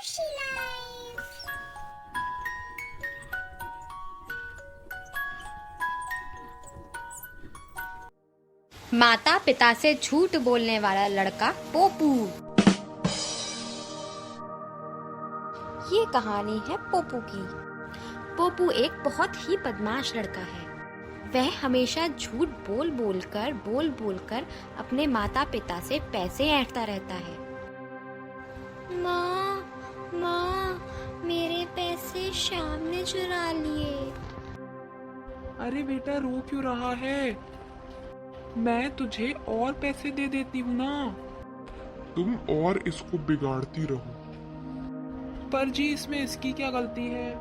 खुशी लाए। माता पिता से झूठ बोलने वाला लड़का पोपू। ये कहानी है पोपू की। पोपू एक बहुत ही बदमाश लड़का है। वह हमेशा झूठ बोल बोलकर अपने माता पिता से पैसे ऐंठता रहता है। माँ, मेरे पैसे श्याम ने चुरा लिए। अरे बेटा, रो क्यों रहा है? मैं तुझे और पैसे दे देती हूँ ना। तुम और इसको बिगाड़ती रहो। पर जी, इसमें इसकी क्या गलती है?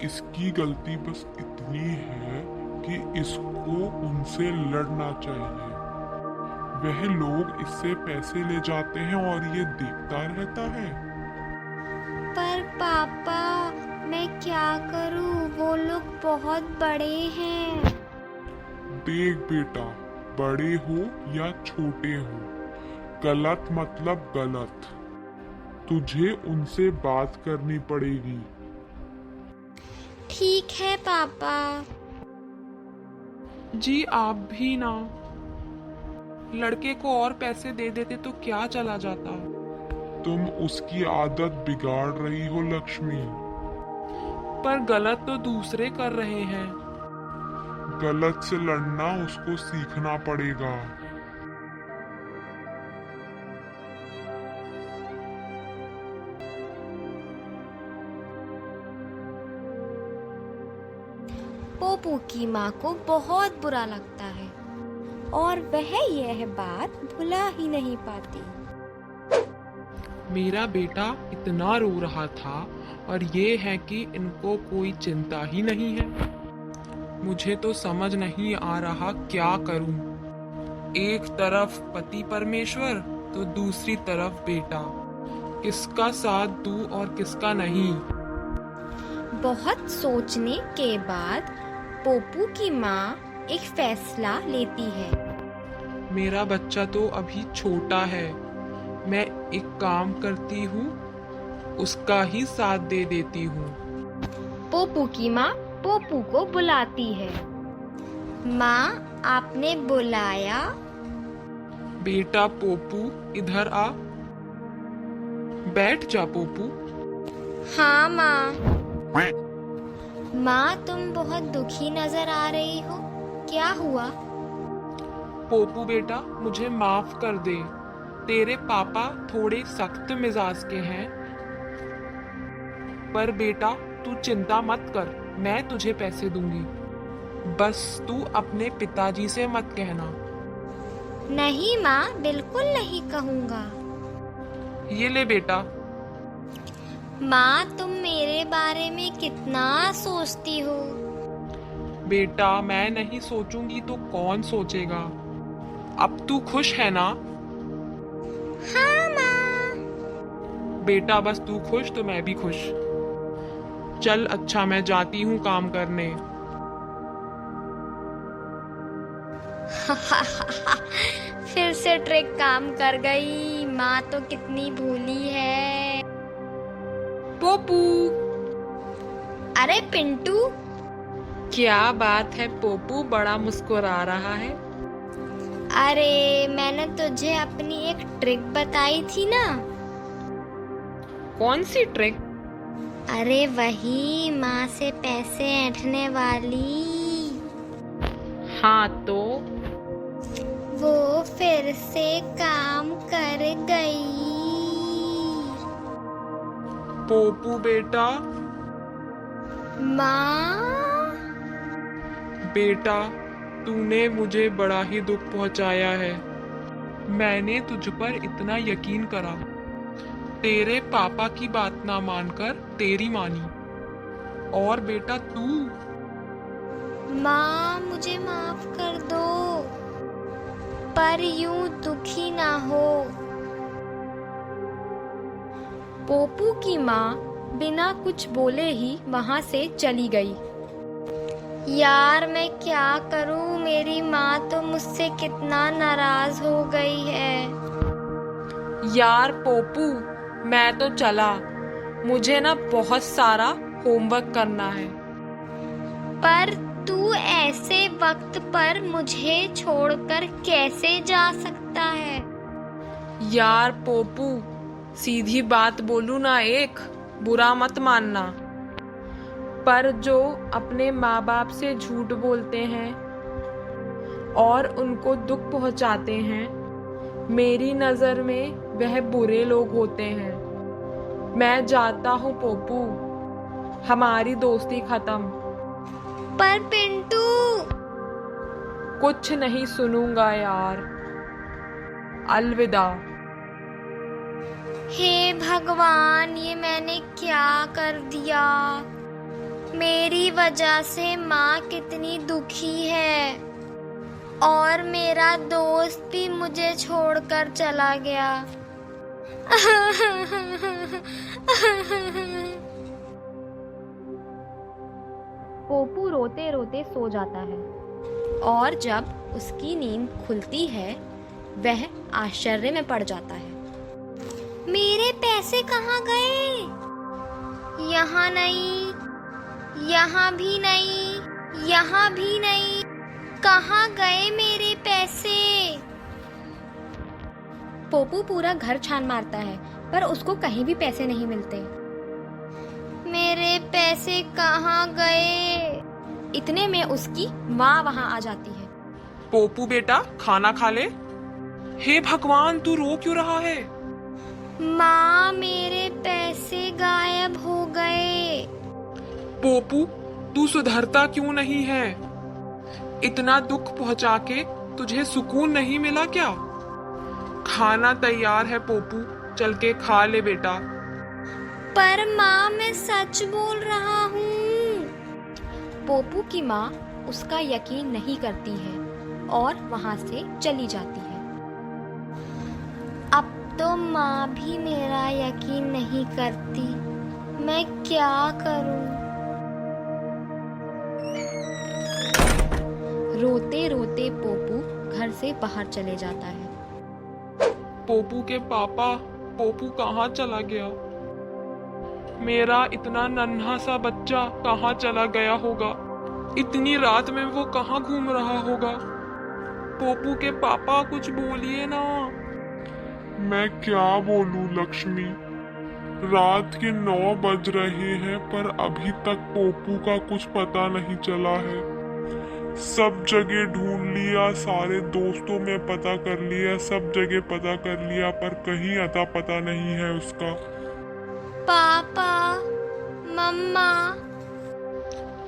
इसकी गलती बस इतनी है कि इसको उनसे लड़ना चाहिए। वह लोग इससे पैसे ले जाते हैं और ये देखता रहता है। पर पापा, मैं क्या करूं? वो लोग बहुत बड़े हैं। देख बेटा, बड़े हो या छोटे हो, गलत मतलब गलत। तुझे उनसे बात करनी पड़ेगी। ठीक है पापा। जी, आप भी ना। लड़के को और पैसे दे देते तो क्या चला जाता। तुम उसकी आदत बिगाड़ रही हो लक्ष्मी। पर गलत तो दूसरे कर रहे हैं। गलत से लड़ना उसको सीखना पड़ेगा। पोपू की माँ को बहुत बुरा लगता है और वह यह बात भुला ही नहीं पाती। मेरा बेटा इतना रो रहा था और ये है कि इनको कोई चिंता ही नहीं है। मुझे तो समझ नहीं आ रहा क्या करूं। एक तरफ पति परमेश्वर तो दूसरी तरफ बेटा। किसका साथ दूं और किसका नहीं। बहुत सोचने के बाद पोपू की माँ एक फैसला लेती है। मेरा बच्चा तो अभी छोटा है। मैं एक काम करती हूँ, उसका ही साथ दे देती हूँ। पोपू की माँ पोपू को बुलाती है। माँ, आपने बुलाया? बेटा पोपू, इधर आ। बैठ जा पोपू। हाँ माँ। माँ, तुम बहुत दुखी नजर आ रही हो। क्या हुआ? पोपू बेटा, मुझे माफ कर दे। तेरे पापा थोड़े सख्त मिजाज के हैं। पर बेटा, तू चिंता मत कर, मैं तुझे पैसे दूंगी। बस तू अपने पिताजी से मत कहना। नहीं माँ, बिल्कुल नहीं कहूँगा। ये ले बेटा। माँ, तुम मेरे बारे में कितना सोचती हो। बेटा, मैं नहीं सोचूंगी तो कौन सोचेगा। अब तू खुश है ना? हाँ माँ। बेटा, बस तू खुश तो मैं भी खुश। चल अच्छा, मैं जाती हूँ काम करने। फिर से ट्रिक काम कर गई। माँ तो कितनी भोली है। पोपू, अरे पिंटू, क्या बात है पोपू, बड़ा मुस्कुरा रहा है। अरे मैंने तुझे अपनी एक ट्रिक बताई थी ना। कौन सी ट्रिक? अरे वही, माँ से पैसे ऐंठने वाली। हाँ तो? वो फिर से काम कर गई। पोपू बेटा। माँ। बेटा, तूने मुझे बड़ा ही दुख पहुंचाया है। मैंने तुझ पर इतना यकीन करा, तेरे पापा की बात ना मानकर तेरी मानी। और बेटा तू? माँ, मुझे माफ कर दो, पर यूं दुखी ना हो। पोपू की माँ बिना कुछ बोले ही वहाँ से चली गई। यार, मैं क्या करूँ? मेरी माँ तो मुझसे कितना नाराज हो गई है। यार पोपू, मैं तो चला। मुझे ना बहुत सारा होमवर्क करना है। पर तू ऐसे वक्त पर मुझे छोड़कर कैसे जा सकता है? यार पोपू, सीधी बात बोलूं ना, एक बुरा मत मानना, पर जो अपने माँ बाप से झूठ बोलते हैं और उनको दुख पहुंचाते हैं, मेरी नजर में वह बुरे लोग होते हैं। मैं जाता हूँ पोपू, हमारी दोस्ती खत्म। पर पिंटू, कुछ नहीं सुनूंगा यार, अलविदा। हे भगवान, ये मैंने क्या कर दिया? मेरी वजह से माँ कितनी दुखी है और मेरा दोस्त भी मुझे छोड़कर चला गया। पोपू रोते रोते सो जाता है और जब उसकी नींद खुलती है वह आश्चर्य में पड़ जाता है। मेरे पैसे कहाँ गए? यहाँ नहीं, यहाँ भी नहीं, यहाँ भी नहीं। कहाँ गए मेरे पैसे? पोपू पूरा घर छान मारता है पर उसको कहीं भी पैसे नहीं मिलते। मेरे पैसे कहाँ गए? इतने में उसकी माँ वहाँ आ जाती है। पोपू बेटा, खाना खा ले। हे भगवान, तू रो क्यों रहा है? माँ, मेरे पैसे गायब हो गए। पोपू, तू सुधरता क्यों नहीं है? इतना दुख पहुंचा के तुझे सुकून नहीं मिला क्या? खाना तैयार है पोपू, चल के खा ले बेटा। पर माँ, मैं सच बोल रहा हूँ। पोपू की माँ उसका यकीन नहीं करती है और वहाँ से चली जाती है। अब तो माँ भी मेरा यकीन नहीं करती। मैं क्या करूँ? रोते रोते पोपू घर से बाहर चले जाता है। पोपू के पापा, पोपू कहाँ चला गया? मेरा इतना नन्हा सा बच्चा कहाँ चला गया होगा? इतनी रात में वो कहाँ घूम रहा होगा? पोपू के पापा, कुछ बोलिए ना। मैं क्या बोलूं लक्ष्मी, रात के 9 बज रहे हैं पर अभी तक पोपू का कुछ पता नहीं चला है। सब जगह ढूंढ लिया, सारे दोस्तों में पता कर लिया, सब जगह पता कर लिया पर कहीं अता पता नहीं है उसका। पापा, मम्मा।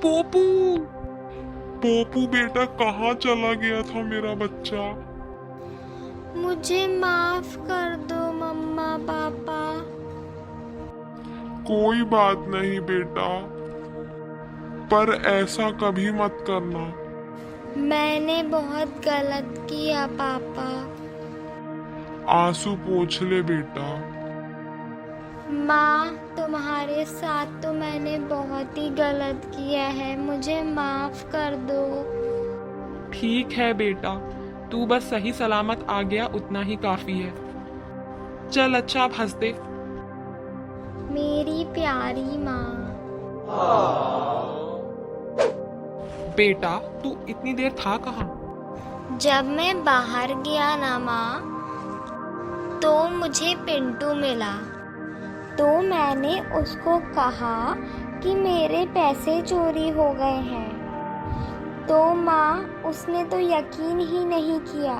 पोपू, पोपू बेटा, कहाँ चला गया था मेरा बच्चा? मुझे माफ कर दो मम्मा पापा। कोई बात नहीं बेटा, पर ऐसा कभी मत करना। मैंने बहुत गलत किया पापा। आंसू पोंछ ले बेटा। माँ, तुम्हारे साथ तो मैंने बहुत ही गलत किया है, मुझे माफ कर दो। ठीक है बेटा, तू बस सही सलामत आ गया, उतना ही काफी है। चल अच्छा, अब हंस दे। मेरी प्यारी माँ। बेटा, तू इतनी देर था कहाँ? जब मैं बाहर गया ना माँ, तो मुझे पिंटू मिला। तो मैंने उसको कहा कि मेरे पैसे चोरी हो गए हैं। तो माँ, उसने तो यकीन ही नहीं किया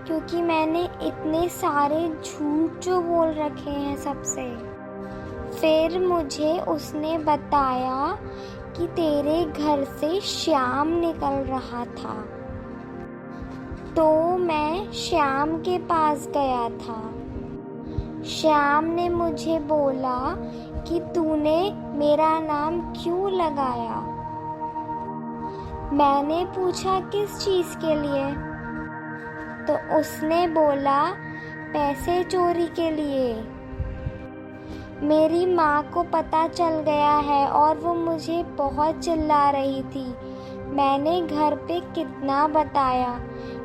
क्योंकि मैंने इतने सारे झूठ जो बोल रखे हैं सबसे। फिर मुझे उसने बताया कि तेरे घर से श्याम निकल रहा था। तो मैं श्याम के पास गया था। श्याम ने मुझे बोला कि तूने मेरा नाम क्यों लगाया। मैंने पूछा किस चीज़ के लिए, तो उसने बोला पैसे चोरी के लिए। मेरी माँ को पता चल गया है और वो मुझे बहुत चिल्ला रही थी। मैंने घर पे कितना बताया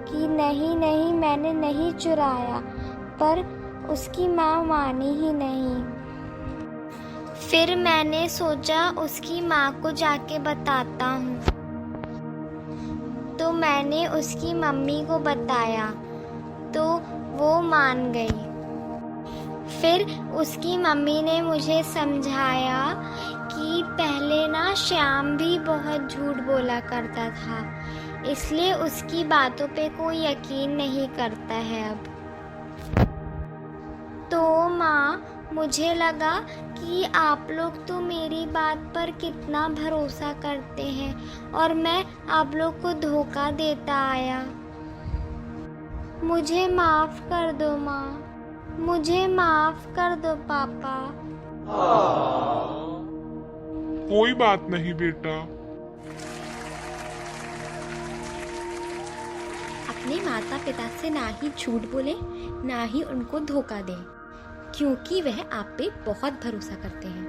कि नहीं नहीं, मैंने नहीं चुराया, पर उसकी माँ मानी ही नहीं। फिर मैंने सोचा उसकी माँ को जाके बताता हूँ। तो मैंने उसकी मम्मी को बताया तो वो मान गई। फिर उसकी मम्मी ने मुझे समझाया कि पहले ना श्याम भी बहुत झूठ बोला करता था, इसलिए उसकी बातों पे कोई यकीन नहीं करता है अब। तो माँ, मुझे लगा कि आप लोग तो मेरी बात पर कितना भरोसा करते हैं और मैं आप लोग को धोखा देता आया। मुझे माफ कर दो माँ, मुझे माफ कर दो पापा। कोई बात नहीं बेटा। अपने माता पिता से ना ही झूठ बोले, ना ही उनको धोखा दें, क्योंकि वह आप पे बहुत भरोसा करते हैं।